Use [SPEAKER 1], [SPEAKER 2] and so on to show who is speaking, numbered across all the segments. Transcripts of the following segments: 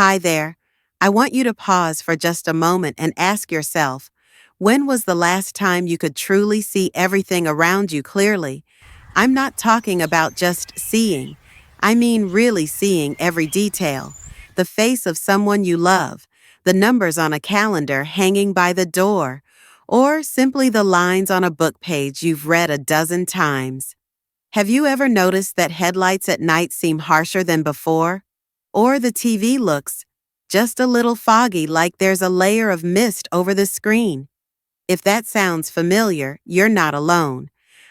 [SPEAKER 1] Hi there. I want you to pause for just a moment and ask yourself, when was the last time you could truly see everything around you clearly? I'm not talking about just seeing. I mean really seeing every detail. The face of someone you love, the numbers on a calendar hanging by the door, or simply the lines on a book page you've read a dozen times. Have you ever noticed that headlights at night seem harsher than before? Or the TV looks just a little foggy, like there's a layer of mist over the screen? If that sounds familiar, you're not alone.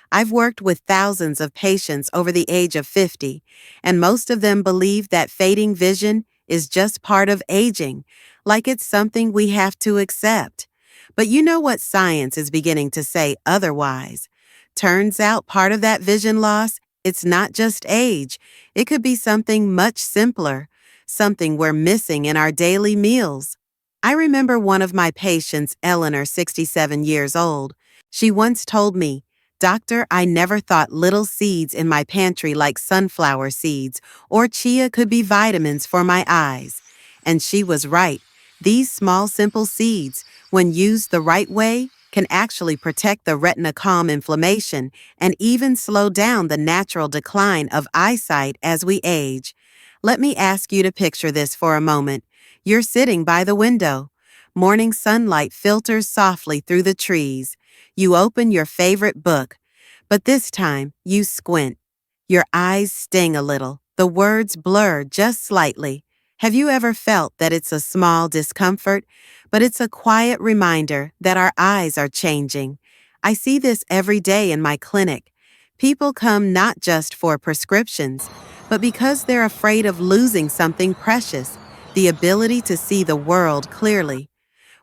[SPEAKER 1] I've worked with thousands of patients over the age of 50, and most of them believe that fading vision is just part of aging, like it's something we have to accept. But you know what science is beginning to say otherwise. Turns out part of that vision loss, it's not just age. It could be something much simpler, something we're missing in our daily meals. I remember one of my patients, Eleanor, 67 years old. She once told me, "Doctor, I never thought little seeds in my pantry like sunflower seeds or chia could be vitamins for my eyes." And she was right. These small, simple seeds, when used the right way, can actually protect the retina, calm inflammation, and even slow down the natural decline of eyesight as we age. Let me ask you to picture this for a moment. You're sitting by the window. Morning sunlight filters softly through the trees. You open your favorite book, but this time you squint. Your eyes sting a little. The words blur just slightly. Have you ever felt that it's a small discomfort, but it's a quiet reminder that our eyes are changing? I see this every day in my clinic. People come not just for prescriptions, but because they're afraid of losing something precious, the ability to see the world clearly.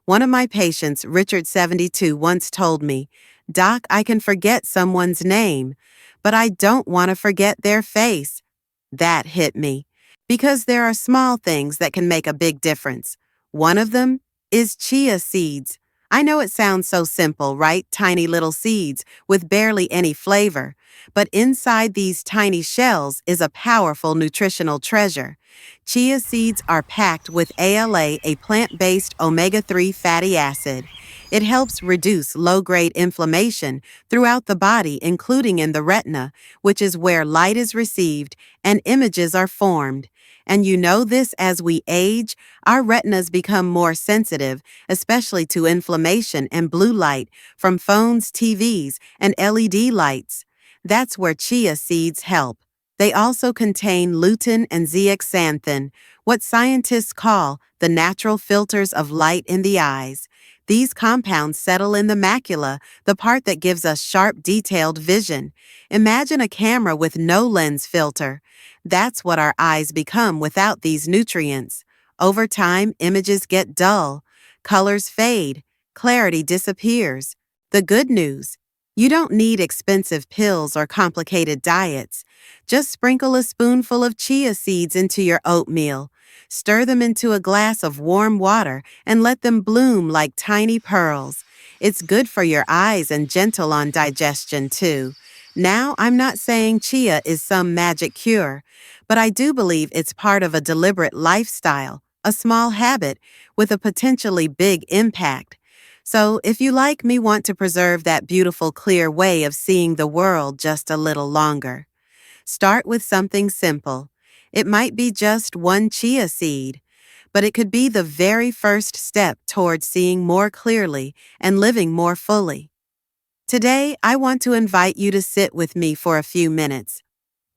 [SPEAKER 1] One of my patients, Richard, 72, once told me, "Doc, I can forget someone's name, but I don't want to forget their face." That hit me, because there are small things that can make a big difference. One of them is chia seeds. I know it sounds so simple, right? Tiny little seeds with barely any flavor. But inside these tiny shells is a powerful nutritional treasure. Chia seeds are packed with ALA, a plant-based omega-3 fatty acid. It helps reduce low-grade inflammation throughout the body, including in the retina, which is where light is received and images are formed. And you know this, as we age, our retinas become more sensitive, especially to inflammation and blue light from phones, TVs, and LED lights. That's where chia seeds help. They also contain lutein and zeaxanthin, what scientists call the natural filters of light in the eyes. These compounds settle in the macula, the part that gives us sharp, detailed vision. Imagine a camera with no lens filter. That's what our eyes become without these nutrients. Over time, images get dull, colors fade, clarity disappears. The good news: you don't need expensive pills or complicated diets. Just sprinkle a spoonful of chia seeds into your oatmeal. Stir them into a glass of warm water and let them bloom like tiny pearls. It's good for your eyes and gentle on digestion, too. Now, I'm not saying chia is some magic cure, but I do believe it's part of a deliberate lifestyle, a small habit with a potentially big impact. So, if you, like me, want to preserve that beautiful, clear way of seeing the world just a little longer, start with something simple. It might be just one chia seed, but it could be the very first step towards seeing more clearly and living more fully. Today, I want to invite you to sit with me for a few minutes.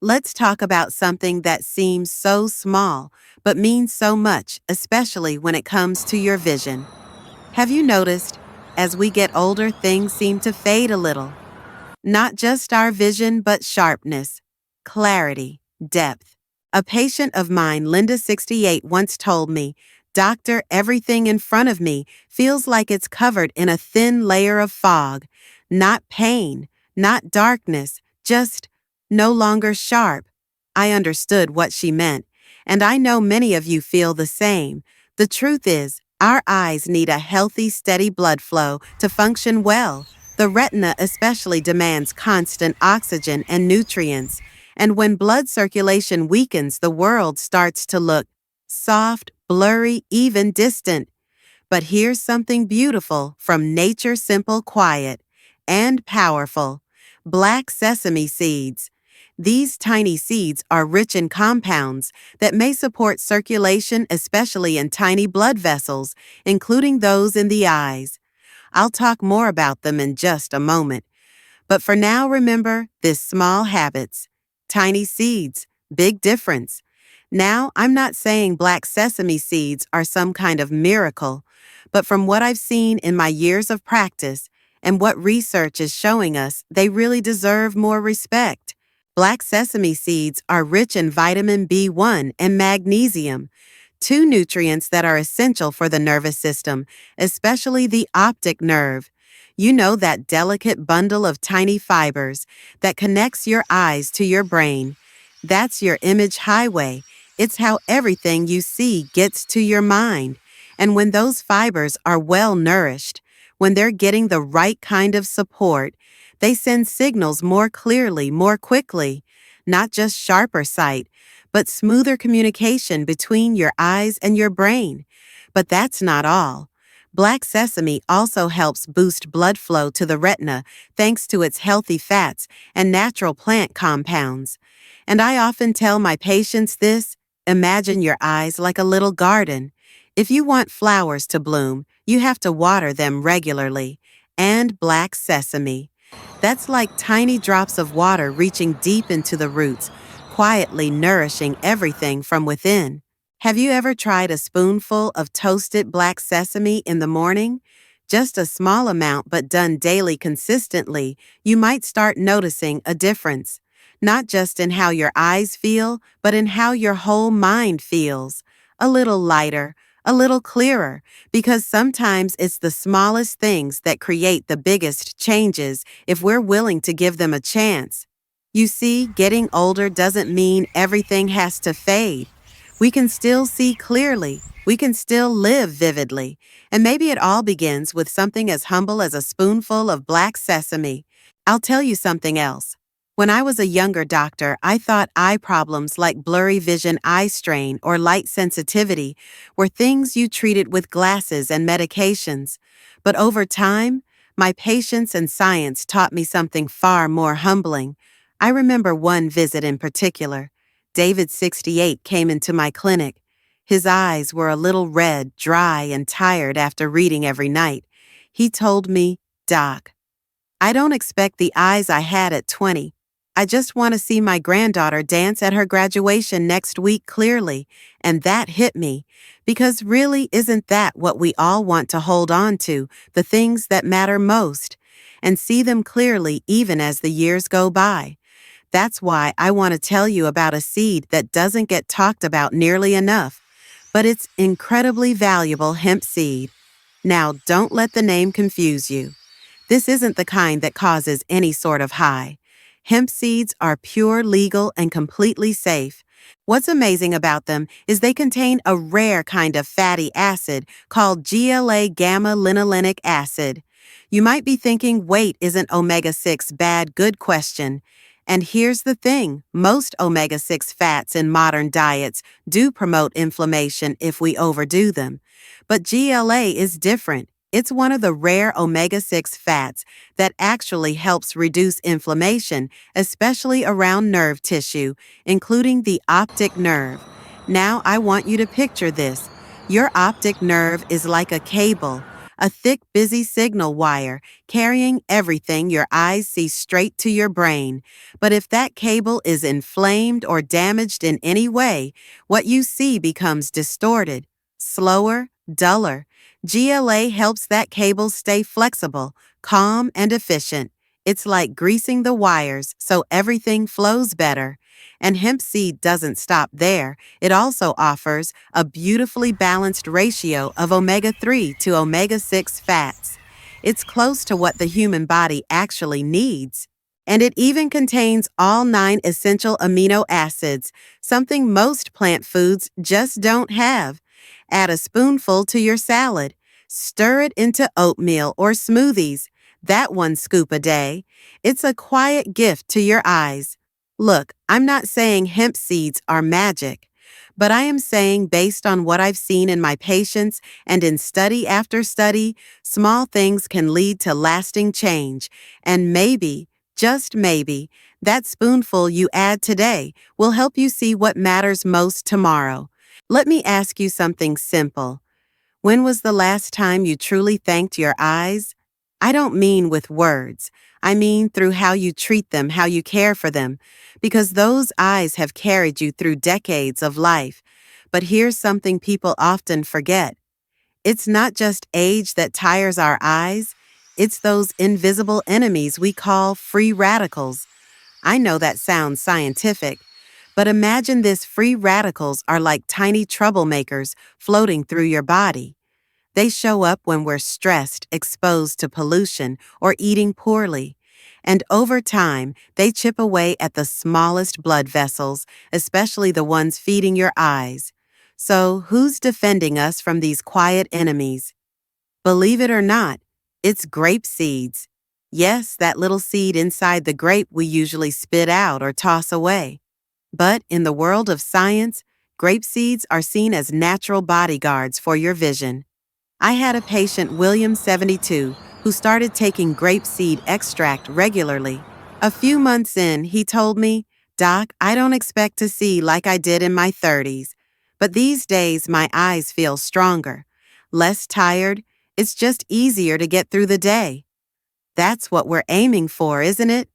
[SPEAKER 1] Let's talk about something that seems so small, but means so much, especially when it comes to your vision. Have you noticed, as we get older, things seem to fade a little? Not just our vision, but sharpness, clarity, depth. A patient of mine, Linda, 68, once told me, "Doctor, everything in front of me feels like it's covered in a thin layer of fog. Not pain, not darkness, just no longer sharp." I understood what she meant, and I know many of you feel the same. The truth is, our eyes need a healthy, steady blood flow to function well. The retina especially demands constant oxygen and nutrients, and when blood circulation weakens, the world starts to look soft, blurry, even distant. But here's something beautiful from nature, simple, quiet, and powerful. Black sesame seeds. These tiny seeds are rich in compounds that may support circulation, especially in tiny blood vessels, including those in the eyes. I'll talk more about them in just a moment. But for now, remember this small habits. Tiny seeds, big difference. Now, I'm not saying black sesame seeds are some kind of miracle, but from what I've seen in my years of practice and what research is showing us, they really deserve more respect. Black sesame seeds are rich in vitamin B1 and magnesium, two nutrients that are essential for the nervous system, especially the optic nerve. You know, that delicate bundle of tiny fibers that connects your eyes to your brain. That's your image highway. It's how everything you see gets to your mind. And when those fibers are well nourished, when they're getting the right kind of support, they send signals more clearly, more quickly. Not just sharper sight, but smoother communication between your eyes and your brain. But that's not all. Black sesame also helps boost blood flow to the retina thanks to its healthy fats and natural plant compounds. And I often tell my patients this: imagine your eyes like a little garden. If you want flowers to bloom, you have to water them regularly. And black sesame. That's like tiny drops of water reaching deep into the roots, quietly nourishing everything from within. Have you ever tried a spoonful of toasted black sesame in the morning? Just a small amount, but done daily consistently, you might start noticing a difference. Not just in how your eyes feel, but in how your whole mind feels. A little lighter, a little clearer, because sometimes it's the smallest things that create the biggest changes if we're willing to give them a chance. You see, getting older doesn't mean everything has to fade. We can still see clearly. We can still live vividly. And maybe it all begins with something as humble as a spoonful of black sesame. I'll tell you something else. When I was a younger doctor, I thought eye problems like blurry vision, eye strain, or light sensitivity were things you treated with glasses and medications. But over time, my patience and science taught me something far more humbling. I remember one visit in particular. David, 68, came into my clinic. His eyes were a little red, dry, and tired after reading every night. He told me, "Doc, I don't expect the eyes I had at 20. I just want to see my granddaughter dance at her graduation next week clearly." And that hit me, because really, isn't that what we all want to hold on to, the things that matter most, and see them clearly even as the years go by? That's why I want to tell you about a seed that doesn't get talked about nearly enough, but it's incredibly valuable: hemp seed. Now, don't let the name confuse you. This isn't the kind that causes any sort of high. Hemp seeds are pure, legal, and completely safe. What's amazing about them is they contain a rare kind of fatty acid called GLA gamma linolenic acid. You might be thinking, wait, isn't omega-6 bad? Good question. And here's the thing: most omega-6 fats in modern diets do promote inflammation if we overdo them. But GLA is different. It's one of the rare omega-6 fats that actually helps reduce inflammation, especially around nerve tissue, including the optic nerve. Now I want you to picture this. Your optic nerve is like a cable, a thick, busy signal wire carrying everything your eyes see straight to your brain. But if that cable is inflamed or damaged in any way, what you see becomes distorted, slower, duller. GLA helps that cable stay flexible, calm, and efficient. It's like greasing the wires so everything flows better. And hemp seed doesn't stop there. It also offers a beautifully balanced ratio of omega-3 to omega-6 fats. It's close to what the human body actually needs. And it even contains all 9 essential amino acids, something most plant foods just don't have. Add a spoonful to your salad. Stir it into oatmeal or smoothies. That 1 scoop a day. It's a quiet gift to your eyes. Look, I'm not saying hemp seeds are magic. But I am saying, based on what I've seen in my patients and in study after study, small things can lead to lasting change. And maybe, just maybe, that spoonful you add today will help you see what matters most tomorrow. Let me ask you something simple. When was the last time you truly thanked your eyes? I don't mean with words. I mean through how you treat them, how you care for them, because those eyes have carried you through decades of life. But here's something people often forget. It's not just age that tires our eyes, it's those invisible enemies we call free radicals. I know that sounds scientific, but imagine this: free radicals are like tiny troublemakers floating through your body. They show up when we're stressed, exposed to pollution, or eating poorly. And over time, they chip away at the smallest blood vessels, especially the ones feeding your eyes. So, who's defending us from these quiet enemies? Believe it or not, it's grape seeds. Yes, that little seed inside the grape we usually spit out or toss away. But in the world of science, grape seeds are seen as natural bodyguards for your vision. I had a patient, William 72, who started taking grapeseed extract regularly. A few months in, he told me, "Doc, I don't expect to see like I did in my 30s, but these days my eyes feel stronger, less tired. It's just easier to get through the day." That's what we're aiming for, isn't it?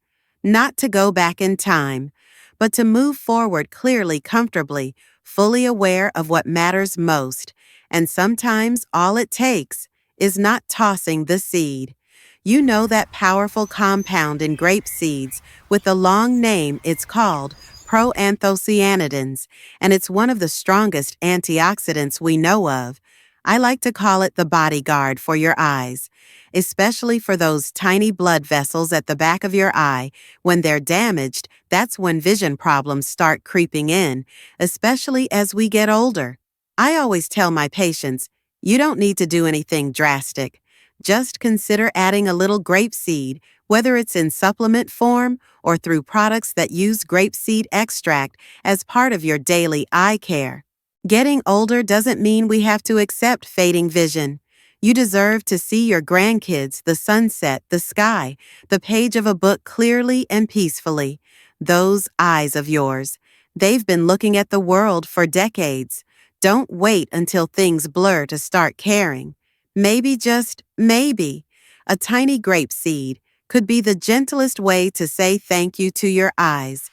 [SPEAKER 1] Not to go back in time, but to move forward clearly, comfortably, fully aware of what matters most. And sometimes all it takes is not tossing the seed. You know that powerful compound in grape seeds with the long name, it's called proanthocyanidins, and it's one of the strongest antioxidants we know of. I like to call it the bodyguard for your eyes, especially for those tiny blood vessels at the back of your eye. When they're damaged, that's when vision problems start creeping in, especially as we get older. I always tell my patients, you don't need to do anything drastic. Just consider adding a little grapeseed, whether it's in supplement form or through products that use grapeseed extract as part of your daily eye care. Getting older doesn't mean we have to accept fading vision. You deserve to see your grandkids, the sunset, the sky, the page of a book clearly and peacefully. Those eyes of yours. They've been looking at the world for decades. Don't wait until things blur to start caring. Maybe, just maybe, a tiny grape seed could be the gentlest way to say thank you to your eyes.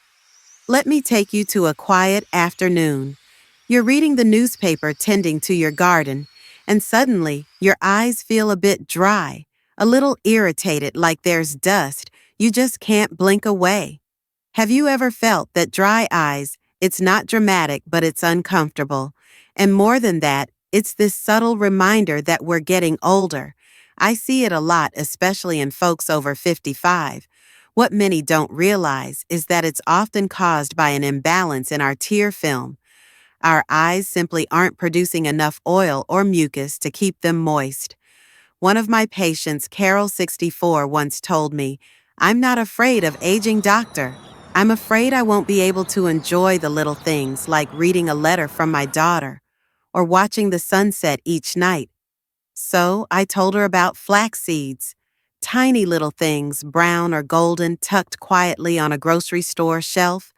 [SPEAKER 1] Let me take you to a quiet afternoon. You're reading the newspaper, tending to your garden, and suddenly your eyes feel a bit dry, a little irritated, like there's dust you just can't blink away. Have you ever felt that dry eyes? It's not dramatic, but it's uncomfortable. And more than that, it's this subtle reminder that we're getting older. I see it a lot, especially in folks over 55. What many don't realize is that it's often caused by an imbalance in our tear film. Our eyes simply aren't producing enough oil or mucus to keep them moist. One of my patients, Carol 64, once told me, "I'm not afraid of aging, doctor. I'm afraid I won't be able to enjoy the little things like reading a letter from my daughter or watching the sunset each night." So I told her about flax seeds. Tiny little things, brown or golden, tucked quietly on a grocery store shelf.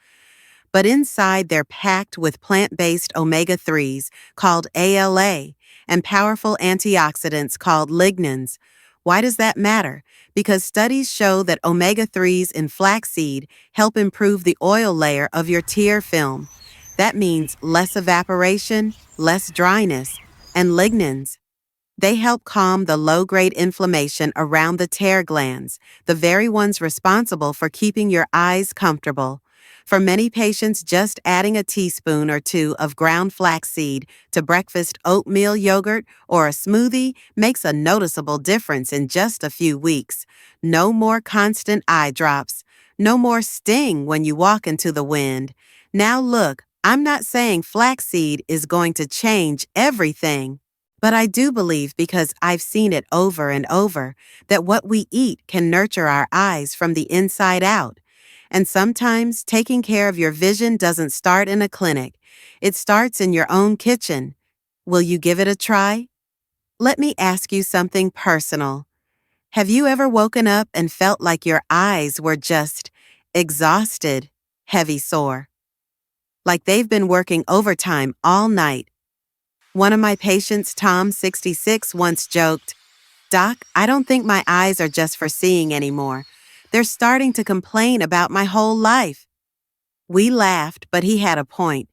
[SPEAKER 1] But inside they're packed with plant-based omega-3s called ALA and powerful antioxidants called lignans. Why does that matter? Because studies show that omega-3s in flaxseed help improve the oil layer of your tear film. That means less evaporation, less dryness, and lignans. They help calm the low-grade inflammation around the tear glands, the very ones responsible for keeping your eyes comfortable. For many patients, just adding a teaspoon or two of ground flaxseed to breakfast oatmeal yogurt or a smoothie makes a noticeable difference in just a few weeks. No more constant eye drops. No more sting when you walk into the wind. Now look, I'm not saying flaxseed is going to change everything. But I do believe, because I've seen it over and over, that what we eat can nurture our eyes from the inside out. And sometimes taking care of your vision doesn't start in a clinic. It starts in your own kitchen. Will you give it a try? Let me ask you something personal. Have you ever woken up and felt like your eyes were just exhausted, heavy sore? Like they've been working overtime all night. One of my patients, Tom, 66, once joked, "Doc, I don't think my eyes are just for seeing anymore. They're starting to complain about my whole life." We laughed, but he had a point.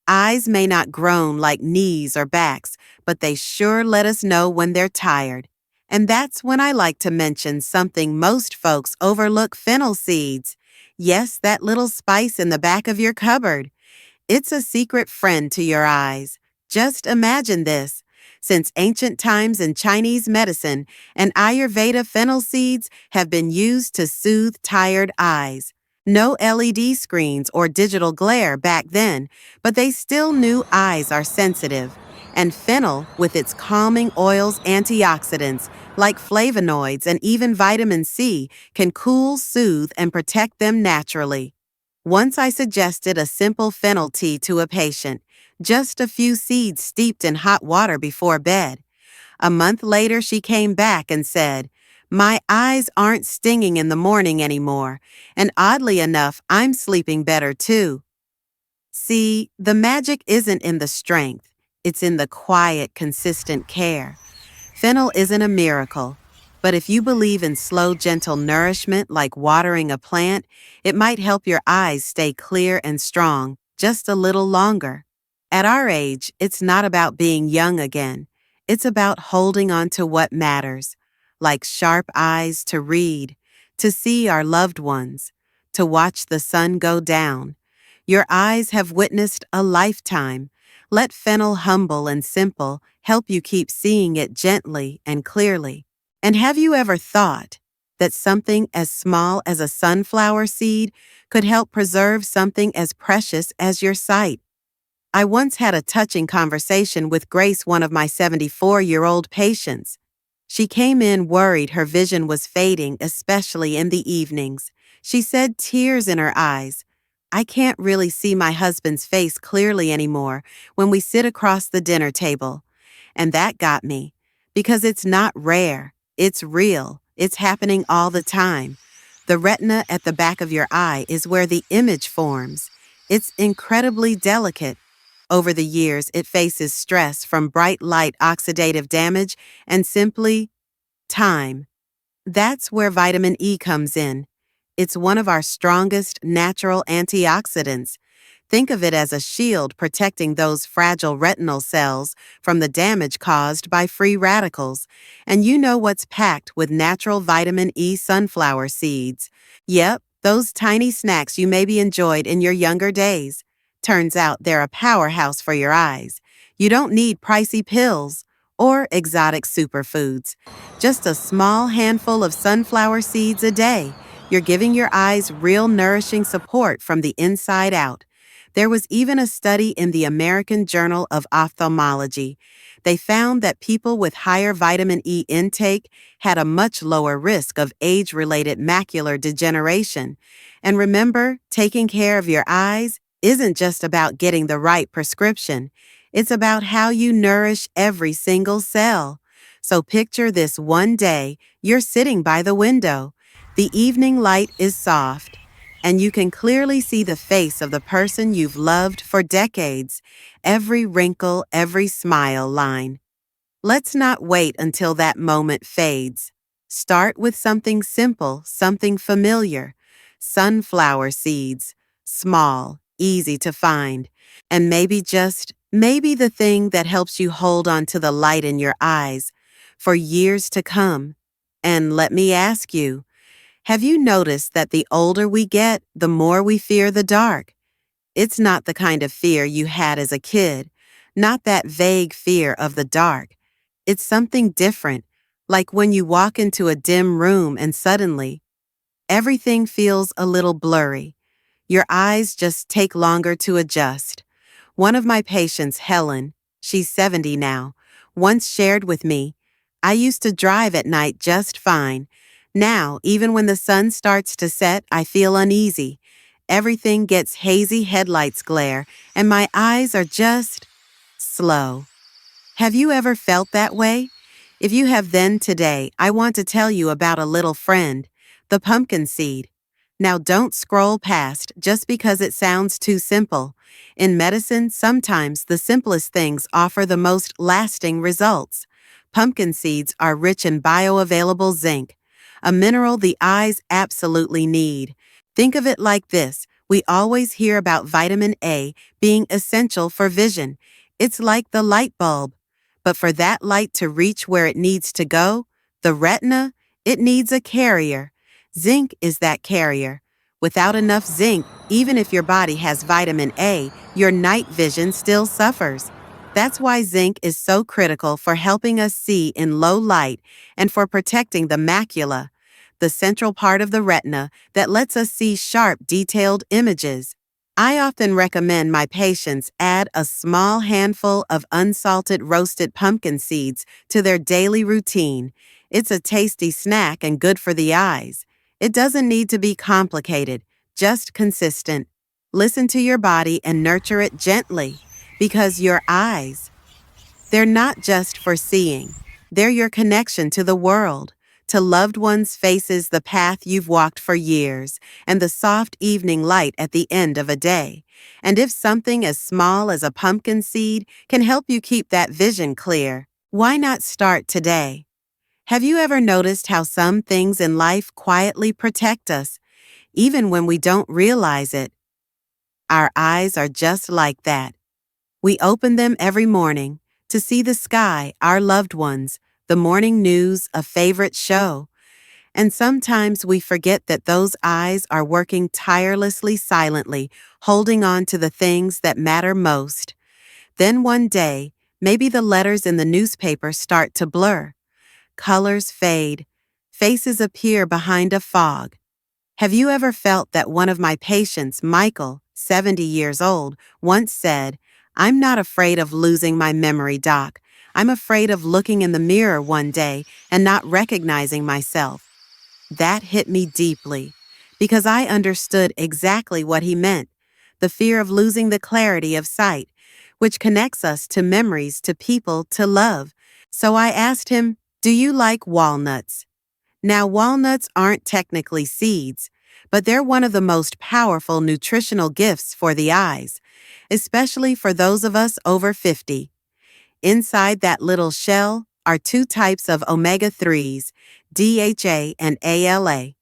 [SPEAKER 1] Eyes may not groan like knees or backs, but they sure let us know when they're tired. And that's when I like to mention something most folks overlook: fennel seeds. Yes, that little spice in the back of your cupboard. It's a secret friend to your eyes. Just imagine this. Since ancient times in Chinese medicine and Ayurveda, fennel seeds have been used to soothe tired eyes. No LED screens or digital glare back then, but they still knew eyes are sensitive. And fennel, with its calming oils, antioxidants, like flavonoids and even vitamin C, can cool, soothe, and protect them naturally. Once I suggested a simple fennel tea to a patient, just a few seeds steeped in hot water before bed. A month later, she came back and said, "My eyes aren't stinging in the morning anymore, and oddly enough, I'm sleeping better too." See, the magic isn't in the strength, it's in the quiet, consistent care. Fennel isn't a miracle, but if you believe in slow, gentle nourishment like watering a plant, it might help your eyes stay clear and strong just a little longer. At our age, it's not about being young again. It's about holding on to what matters, like sharp eyes to read, to see our loved ones, to watch the sun go down. Your eyes have witnessed a lifetime. Let fennel, humble and simple, help you keep seeing it gently and clearly. And have you ever thought that something as small as a sunflower seed could help preserve something as precious as your sight? I once had a touching conversation with Grace, one of my 74-year-old patients. She came in worried her vision was fading, especially in the evenings. She said, tears in her eyes, "I can't really see my husband's face clearly anymore when we sit across the dinner table." And that got me, because it's not rare, it's real, it's happening all the time. The retina at the back of your eye is where the image forms. It's incredibly delicate. Over the years, it faces stress from bright light, oxidative damage, and simply time. That's where vitamin E comes in. It's one of our strongest natural antioxidants. Think of it as a shield protecting those fragile retinal cells from the damage caused by free radicals. And you know what's packed with natural vitamin E: sunflower seeds. Yep, those tiny snacks you maybe enjoyed in your younger days. Turns out they're a powerhouse for your eyes. You don't need pricey pills or exotic superfoods. Just a small handful of sunflower seeds a day. You're giving your eyes real nourishing support from the inside out. There was even a study in the American Journal of Ophthalmology. They found that people with higher vitamin E intake had a much lower risk of age-related macular degeneration. And remember, taking care of your eyes isn't just about getting the right prescription. It's about how you nourish every single cell. So picture this: one day, you're sitting by the window. The evening light is soft, and you can clearly see the face of the person you've loved for decades, every wrinkle, every smile line. Let's not wait until that moment fades. Start with something simple, something familiar. Sunflower seeds, small, easy to find, and maybe the thing that helps you hold on to the light in your eyes for years to come. And let me ask you, have you noticed that the older we get, the more we fear the dark? It's not the kind of fear you had as a kid, not that vague fear of the dark. It's something different, like when you walk into a dim room and suddenly everything feels a little blurry. Your eyes just take longer to adjust. One of my patients, Helen, she's 70 now, once shared with me, "I used to drive at night just fine. Now, even when the sun starts to set, I feel uneasy. Everything gets hazy headlights glare, and my eyes are just slow. Have you ever felt that way? If you have, then today, I want to tell you about a little friend, the pumpkin seed. Now don't scroll past just because it sounds too simple. In medicine, sometimes the simplest things offer the most lasting results. Pumpkin seeds are rich in bioavailable zinc, a mineral the eyes absolutely need. Think of it like this: we always hear about vitamin A being essential for vision. It's like the light bulb. But for that light to reach where it needs to go, the retina, it needs a carrier. Zinc is that carrier. Without enough zinc, even if your body has vitamin A, your night vision still suffers. That's why zinc is so critical for helping us see in low light and for protecting the macula, the central part of the retina that lets us see sharp, detailed images. I often recommend my patients add a small handful of unsalted roasted pumpkin seeds to their daily routine. It's a tasty snack and good for the eyes. It doesn't need to be complicated, just consistent. Listen to your body and nurture it gently, because your eyes, they're not just for seeing. They're your connection to the world, to loved ones' faces, the path you've walked for years, and the soft evening light at the end of a day. And if something as small as a pumpkin seed can help you keep that vision clear, why not start today? Have you ever noticed how some things in life quietly protect us, even when we don't realize it? Our eyes are just like that. We open them every morning to see the sky, our loved ones, the morning news, a favorite show. And sometimes we forget that those eyes are working tirelessly, silently, holding on to the things that matter most. Then one day, maybe the letters in the newspaper start to blur. Colors fade. Faces appear behind a fog. Have you ever felt that one of my patients, Michael, 70 years old, once said, "I'm not afraid of losing my memory, doc. I'm afraid of looking in the mirror one day and not recognizing myself." That hit me deeply, because I understood exactly what he meant: the fear of losing the clarity of sight, which connects us to memories, to people, to love. So I asked him, "Do you like walnuts?" Now, walnuts aren't technically seeds, but they're one of the most powerful nutritional gifts for the eyes, especially for those of us over 50. Inside that little shell are two types of omega-3s, DHA and ALA.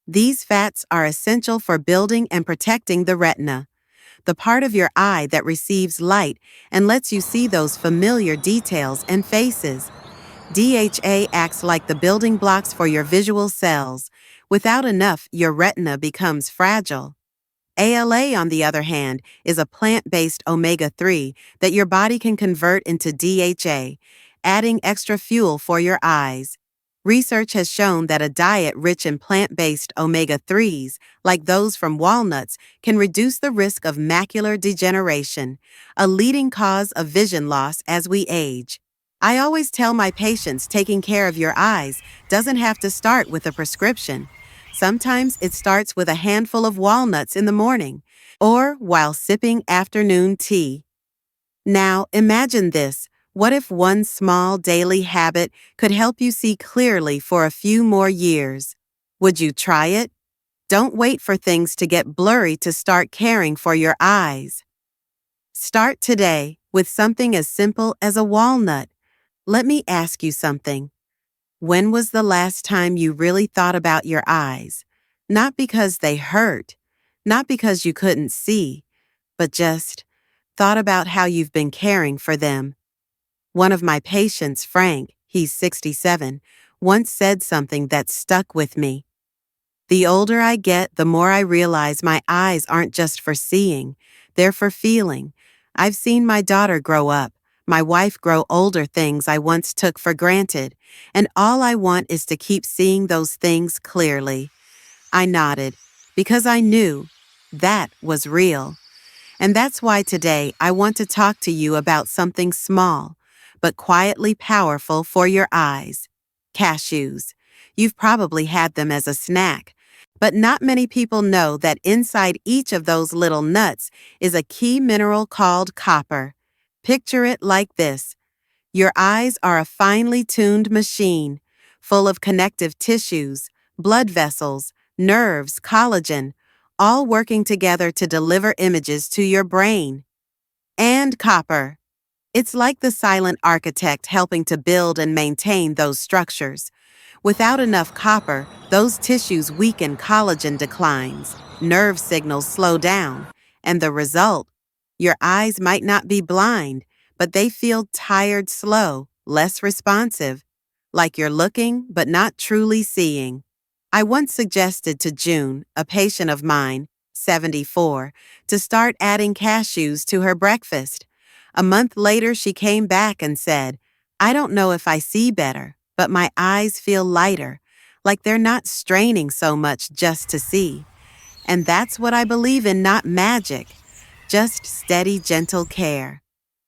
[SPEAKER 1] These fats are essential for building and protecting the retina, the part of your eye that receives light and lets you see those familiar details and faces. DHA acts like the building blocks for your visual cells. Without enough, your retina becomes fragile. ALA, on the other hand, is a plant-based omega-3 that your body can convert into DHA, adding extra fuel for your eyes. Research has shown that a diet rich in plant-based omega-3s, like those from walnuts, can reduce the risk of macular degeneration, a leading cause of vision loss as we age. I always tell my patients taking care of your eyes doesn't have to start with a prescription. Sometimes it starts with a handful of walnuts in the morning or while sipping afternoon tea. Now, imagine this. What if one small daily habit could help you see clearly for a few more years? Would you try it? Don't wait for things to get blurry to start caring for your eyes. Start today with something as simple as a walnut. Let me ask you something. When was the last time you really thought about your eyes? Not because they hurt, not because you couldn't see, but just thought about how you've been caring for them. One of my patients, Frank, he's 67, once said something that stuck with me. The older I get, the more I realize my eyes aren't just for seeing, they're for feeling. I've seen my daughter grow up, my wife grow older, things I once took for granted, and all I want is to keep seeing those things clearly. I nodded, because I knew that was real. And that's why today I want to talk to you about something small, but quietly powerful for your eyes: cashews. You've probably had them as a snack. But not many people know that inside each of those little nuts is a key mineral called copper. Picture it like this. Your eyes are a finely tuned machine, full of connective tissues, blood vessels, nerves, collagen, all working together to deliver images to your brain. And copper. It's like the silent architect helping to build and maintain those structures. Without enough copper, those tissues weaken, collagen declines, nerve signals slow down, and the result? Your eyes might not be blind, but they feel tired, slow, less responsive, like you're looking but not truly seeing. I once suggested to June, a patient of mine, 74, to start adding cashews to her breakfast. A month later, she came back and said, I don't know if I see better, but my eyes feel lighter, like they're not straining so much just to see. And that's what I believe in, not magic, just steady, gentle care.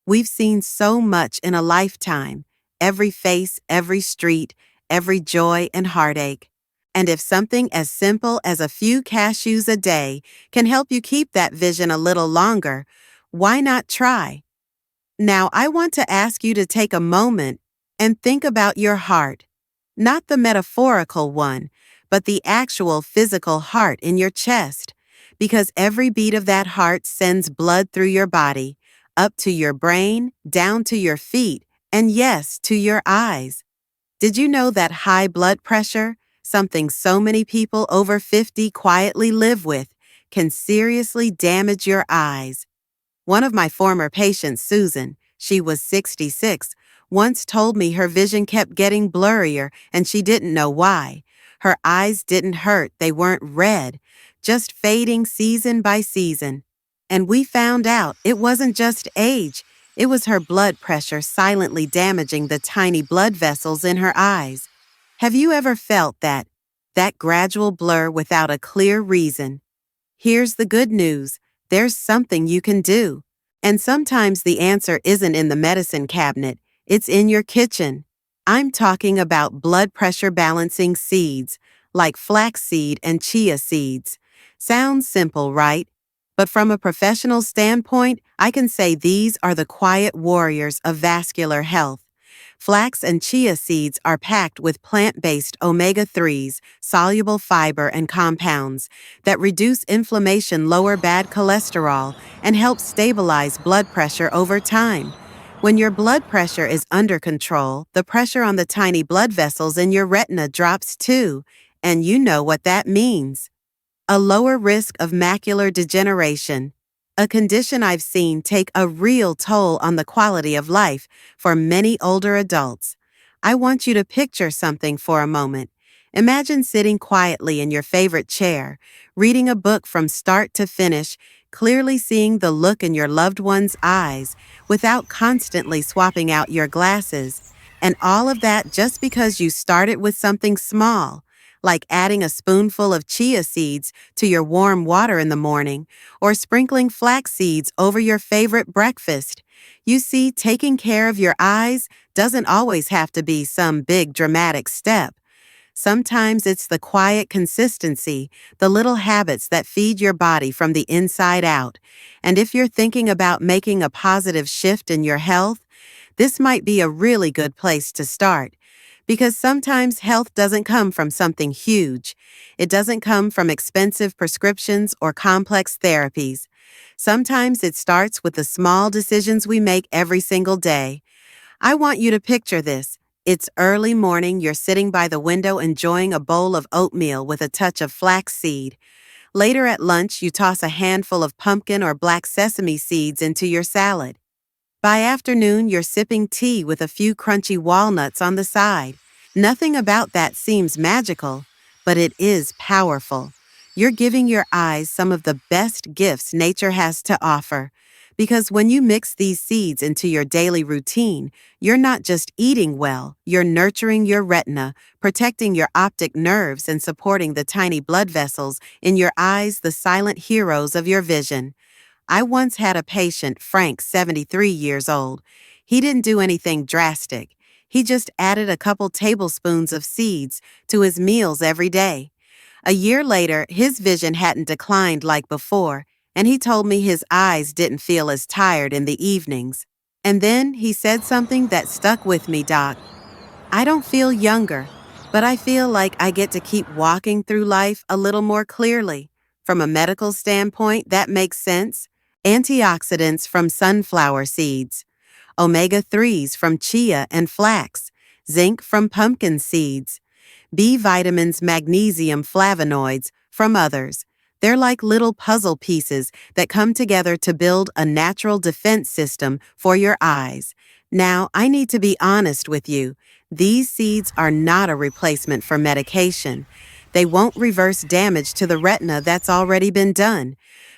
[SPEAKER 1] We've seen so much in a lifetime, every face, every street, every joy and heartache. And if something as simple as a few cashews a day can help you keep that vision a little longer, why not try? Now, I want to ask you to take a moment and think about your heart. Not the metaphorical one, but the actual physical heart in your chest. Because every beat of that heart sends blood through your body, up to your brain, down to your feet, and yes, to your eyes. Did you know that high blood pressure, something so many people over 50 quietly live with, can seriously damage your eyes? One of my former patients, Susan, she was 66, once told me her vision kept getting blurrier and she didn't know why. Her eyes didn't hurt, they weren't red, just fading season by season. And we found out it wasn't just age, it was her blood pressure silently damaging the tiny blood vessels in her eyes. Have you ever felt that gradual blur without a clear reason? Here's the good news. There's something you can do. And sometimes the answer isn't in the medicine cabinet, it's in your kitchen. I'm talking about blood pressure balancing seeds, like flaxseed and chia seeds. Sounds simple, right? But from a professional standpoint, I can say these are the quiet warriors of vascular health. Flax and chia seeds are packed with plant-based omega-3s, soluble fiber and compounds that reduce inflammation, lower bad cholesterol, and help stabilize blood pressure over time. When your blood pressure is under control, the pressure on the tiny blood vessels in your retina drops too, and you know what that means. A lower risk of macular degeneration, a condition I've seen take a real toll on the quality of life for many older adults. I want you to picture something for a moment. Imagine sitting quietly in your favorite chair, reading a book from start to finish, clearly seeing the look in your loved one's eyes without constantly swapping out your glasses. And all of that just because you started with something small, like adding a spoonful of chia seeds to your warm water in the morning, or sprinkling flax seeds over your favorite breakfast. You see, taking care of your eyes doesn't always have to be some big dramatic step. Sometimes it's the quiet consistency, the little habits that feed your body from the inside out. And if you're thinking about making a positive shift in your health, this might be a really good place to start. Because sometimes health doesn't come from something huge. It doesn't come from expensive prescriptions or complex therapies. Sometimes it starts with the small decisions we make every single day. I want you to picture this. It's early morning, you're sitting by the window enjoying a bowl of oatmeal with a touch of flaxseed. Later at lunch, you toss a handful of pumpkin or black sesame seeds into your salad. By afternoon, you're sipping tea with a few crunchy walnuts on the side. Nothing about that seems magical, but it is powerful. You're giving your eyes some of the best gifts nature has to offer. Because when you mix these seeds into your daily routine, you're not just eating well, you're nurturing your retina, protecting your optic nerves, and supporting the tiny blood vessels in your eyes, the silent heroes of your vision. I once had a patient, Frank, 73 years old. He didn't do anything drastic. He just added a couple tablespoons of seeds to his meals every day. A year later, his vision hadn't declined like before, and he told me his eyes didn't feel as tired in the evenings. And then he said something that stuck with me, Doc. I don't feel younger, but I feel like I get to keep walking through life a little more clearly. From a medical standpoint, that makes sense. Antioxidants from sunflower seeds, omega-3s from chia and flax, zinc from pumpkin seeds, B vitamins, magnesium, flavonoids from others. They're like little puzzle pieces that come together to build a natural defense system for your eyes. Now, I need to be honest with you. These seeds are not a replacement for medication. They won't reverse damage to the retina that's already been done.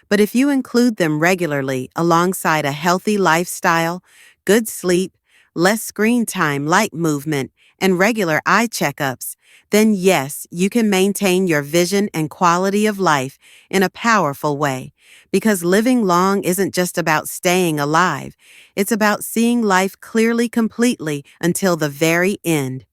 [SPEAKER 1] But if you include them regularly alongside a healthy lifestyle, good sleep, less screen time, light movement, and regular eye checkups, then yes, you can maintain your vision and quality of life in a powerful way. Because living long isn't just about staying alive, it's about seeing life clearly completely until the very end.